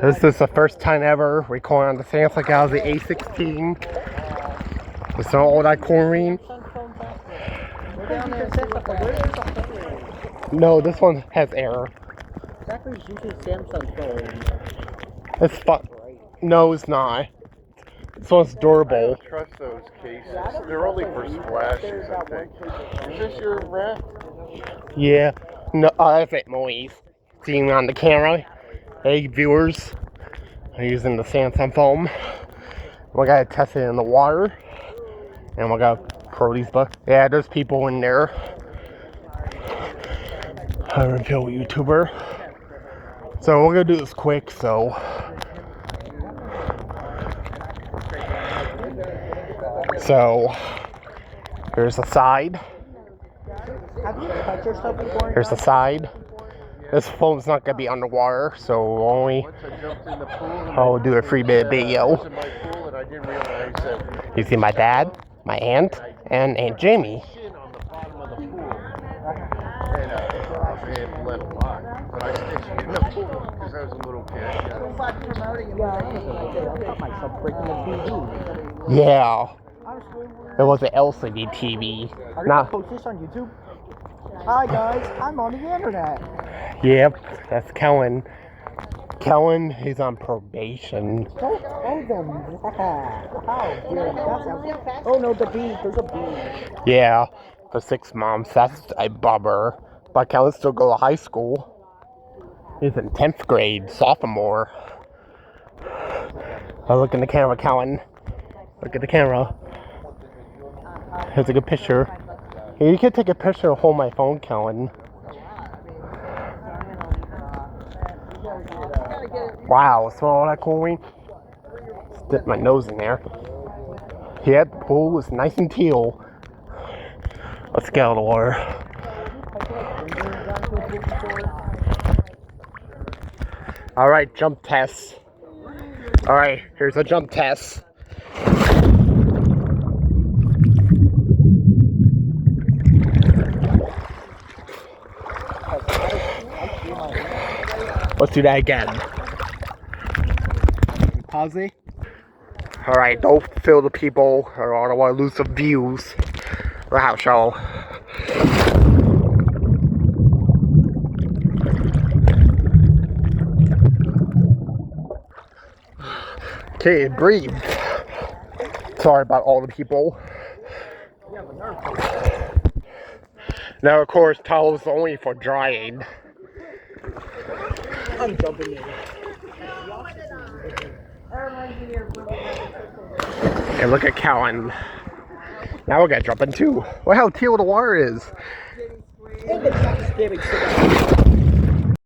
This is the first time ever recording on the Samsung Galaxy A16. It's not all that chlorine. No, this one has air. Exactly, using Samsung phone. It's fun. No, it's not. This one's I durable. don't trust those cases. They're only for splashes, I think. Is this your wrap? Yeah. No, that's it, Moise. Seeing on the camera. Hey, viewers. I'm using the Samsung phone. We gotta test it in the water. And we gotta pro these bucks. Yeah, there's people in there. I'm a film YouTuber. So we're gonna do this quick, so. Here's the side. Have you cut yourself before? Here's the side. This phone's not gonna be underwater, so only I'll do a 3-minute video. You see my dad, my aunt, and Aunt Jamie. Yeah, it was an LCD TV. Are you gonna post this on YouTube? Hi guys, I'm on the internet. Yep, that's Kellen. Kellen, he's on probation. Don't tell them that. Oh no, the bee. There's a bee. Yeah, for 6 months. That's a bummer. But Kellen still go to high school. He's in 10th grade, sophomore. Oh, look in the camera, Kellen. Look at the camera. Here's a good picture. Hey, you can take a picture and hold my phone, Kellen. Wow, smell all that chlorine? Dip my nose in there. Yeah, the pool is nice and teal. Let's get out of the water. Alright, jump test. Alright, here's a jump test. Let's do that again. Pause it. Alright, don't fill the people or I don't want to lose some views. Wow, show. Okay, breathe. Sorry about all the people. Now, of course, towels only for drying. I'm jumping in. And look at Kellen. Now we're gonna jump in too. Look how teal the water is.